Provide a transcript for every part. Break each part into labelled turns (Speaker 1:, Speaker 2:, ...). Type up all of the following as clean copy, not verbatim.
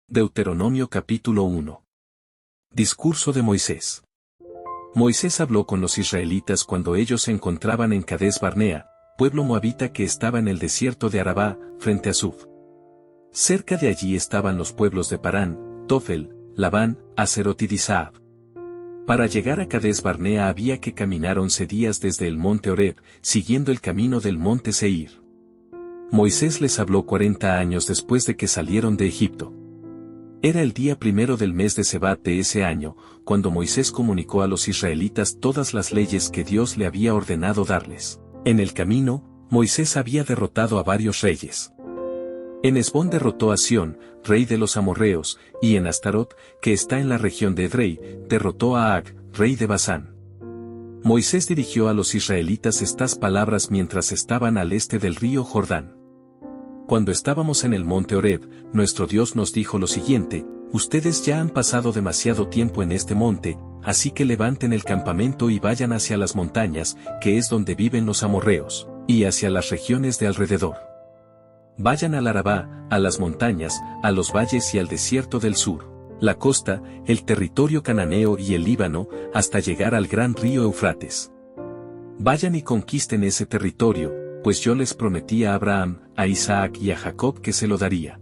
Speaker 1: Deuteronomio capítulo 1. Discurso de Moisés. Moisés habló con los israelitas cuando ellos se encontraban en Cades Barnea, pueblo moabita que estaba en el desierto de Arabá, frente a Suf. Cerca de allí estaban los pueblos de Parán, Tofel, Labán, Aserot y Disaab. Para llegar a Cades Barnea había que caminar 11 días desde el monte Horeb, siguiendo el camino del monte Seir. Moisés les habló 40 años después de que salieron de Egipto. Era el día primero del mes de Sebat de ese año, cuando Moisés comunicó a los israelitas todas las leyes que Dios le había ordenado darles. En el camino, Moisés había derrotado a varios reyes. En Hesbón derrotó a Sión, rey de los amorreos, y en Astarot, que está en la región de Edrei, derrotó a Ag, rey de Basán. Moisés dirigió a los israelitas estas palabras mientras estaban al este del río Jordán. Cuando estábamos en el monte Horeb, nuestro Dios nos dijo lo siguiente: ustedes ya han pasado demasiado tiempo en este monte, así que levanten el campamento y vayan hacia las montañas, que es donde viven los amorreos, y hacia las regiones de alrededor. Vayan al Arabá, a las montañas, a los valles y al desierto del sur, la costa, el territorio cananeo y el Líbano, hasta llegar al gran río Eufrates. Vayan y conquisten ese territorio, pues yo les prometí a Abraham, a Isaac y a Jacob que se lo daría.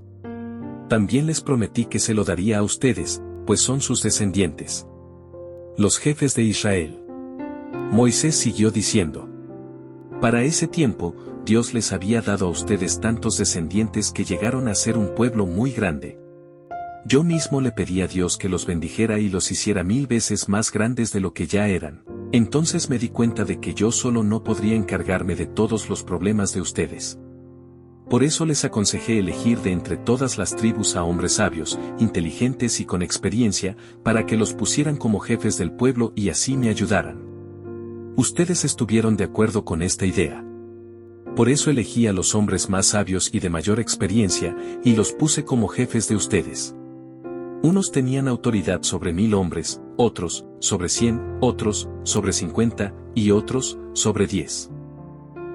Speaker 1: También les prometí que se lo daría a ustedes, pues son sus descendientes. Los jefes de Israel. Moisés siguió diciendo: para ese tiempo, Dios les había dado a ustedes tantos descendientes que llegaron a ser un pueblo muy grande. Yo mismo le pedí a Dios que los bendijera y los hiciera 1000 veces más grandes de lo que ya eran. Entonces me di cuenta de que yo solo no podría encargarme de todos los problemas de ustedes. Por eso les aconsejé elegir de entre todas las tribus a hombres sabios, inteligentes y con experiencia, para que los pusieran como jefes del pueblo y así me ayudaran. Ustedes estuvieron de acuerdo con esta idea. Por eso elegí a los hombres más sabios y de mayor experiencia, y los puse como jefes de ustedes. Unos tenían autoridad sobre 1000 hombres, otros, sobre 100, otros, sobre 50, y otros, sobre 10.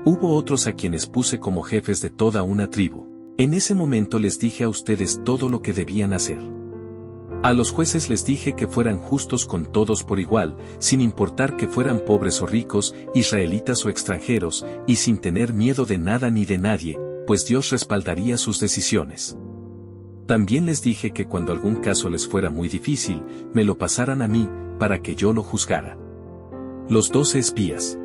Speaker 1: Hubo otros a quienes puse como jefes de toda una tribu. En ese momento les dije a ustedes todo lo que debían hacer. A los jueces les dije que fueran justos con todos por igual, sin importar que fueran pobres o ricos, israelitas o extranjeros, y sin tener miedo de nada ni de nadie, pues Dios respaldaría sus decisiones. También les dije que cuando algún caso les fuera muy difícil, me lo pasaran a mí, para que yo lo juzgara. Los 12 espías.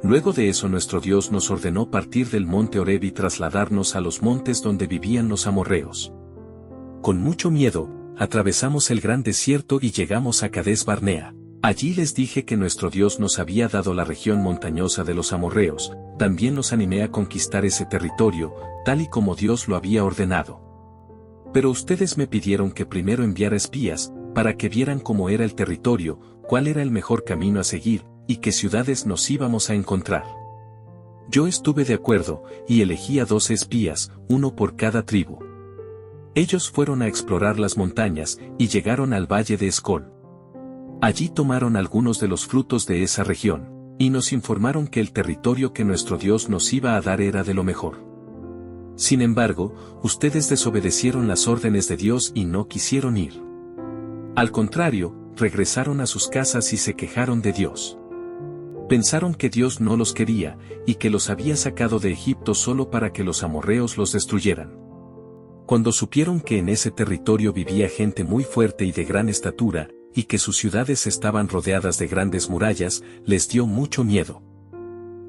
Speaker 1: Luego de eso nuestro Dios nos ordenó partir del monte Horeb y trasladarnos a los montes donde vivían los amorreos. Con mucho miedo, atravesamos el gran desierto y llegamos a Cades Barnea. Allí les dije que nuestro Dios nos había dado la región montañosa de los amorreos. También los animé a conquistar ese territorio, tal y como Dios lo había ordenado. Pero ustedes me pidieron que primero enviara espías, para que vieran cómo era el territorio, cuál era el mejor camino a seguir, y qué ciudades nos íbamos a encontrar. Yo estuve de acuerdo, y elegí a 12 espías, uno por cada tribu. Ellos fueron a explorar las montañas, y llegaron al valle de Escol. Allí tomaron algunos de los frutos de esa región, y nos informaron que el territorio que nuestro Dios nos iba a dar era de lo mejor. Sin embargo, ustedes desobedecieron las órdenes de Dios y no quisieron ir. Al contrario, regresaron a sus casas y se quejaron de Dios. Pensaron que Dios no los quería, y que los había sacado de Egipto solo para que los amorreos los destruyeran. Cuando supieron que en ese territorio vivía gente muy fuerte y de gran estatura, y que sus ciudades estaban rodeadas de grandes murallas, les dio mucho miedo.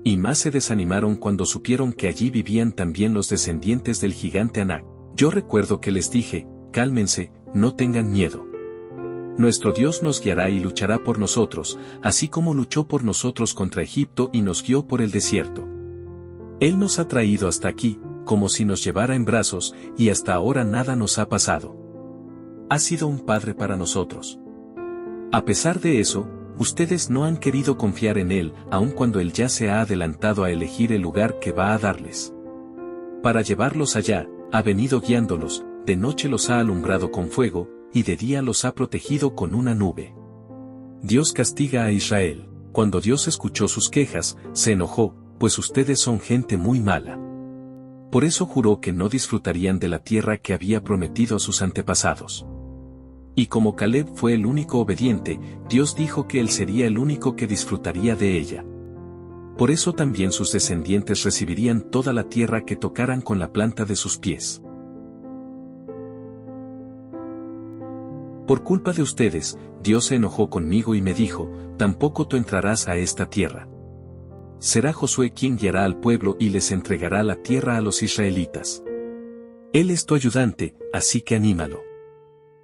Speaker 1: Y más se desanimaron cuando supieron que allí vivían también los descendientes del gigante Anak. Yo recuerdo que les dije: cálmense, no tengan miedo. Nuestro Dios nos guiará y luchará por nosotros, así como luchó por nosotros contra Egipto y nos guió por el desierto. Él nos ha traído hasta aquí, como si nos llevara en brazos, y hasta ahora nada nos ha pasado. Ha sido un padre para nosotros. A pesar de eso, ustedes no han querido confiar en Él, aun cuando Él ya se ha adelantado a elegir el lugar que va a darles. Para llevarlos allá, ha venido guiándolos, de noche los ha alumbrado con fuego, y de día los ha protegido con una nube. Dios castiga a Israel. Cuando Dios escuchó sus quejas, se enojó, pues ustedes son gente muy mala. Por eso juró que no disfrutarían de la tierra que había prometido a sus antepasados. Y como Caleb fue el único obediente, Dios dijo que él sería el único que disfrutaría de ella. Por eso también sus descendientes recibirían toda la tierra que tocaran con la planta de sus pies. Por culpa de ustedes, Dios se enojó conmigo y me dijo, tampoco tú entrarás a esta tierra. Será Josué quien guiará al pueblo y les entregará la tierra a los israelitas. Él es tu ayudante, así que anímalo.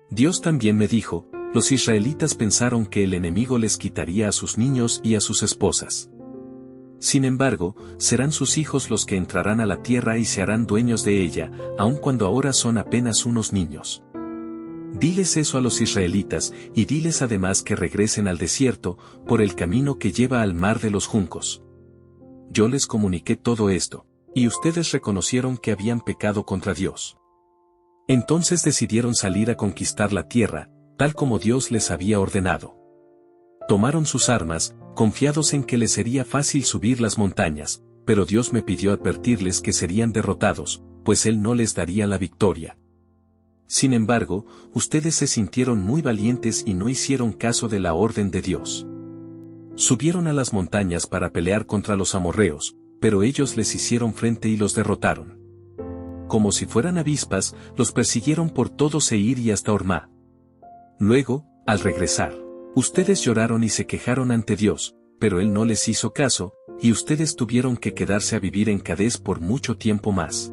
Speaker 1: Dios también me dijo, los israelitas pensaron que el enemigo les quitaría a sus niños y a sus esposas. Sin embargo, serán sus hijos los que entrarán a la tierra y se harán dueños de ella, aun cuando ahora son apenas unos niños. Diles eso a los israelitas, y diles además que regresen al desierto, por el camino que lleva al mar de los juncos. Yo les comuniqué todo esto, y ustedes reconocieron que habían pecado contra Dios. Entonces decidieron salir a conquistar la tierra, tal como Dios les había ordenado. Tomaron sus armas, confiados en que les sería fácil subir las montañas, pero Dios me pidió advertirles que serían derrotados, pues Él no les daría la victoria. Sin embargo, ustedes se sintieron muy valientes y no hicieron caso de la orden de Dios. Subieron a las montañas para pelear contra los amorreos, pero ellos les hicieron frente y los derrotaron. Como si fueran avispas, los persiguieron por todo Seir y hasta Hormá. Luego, al regresar, ustedes lloraron y se quejaron ante Dios, pero Él no les hizo caso, y ustedes tuvieron que quedarse a vivir en Cades por mucho tiempo más.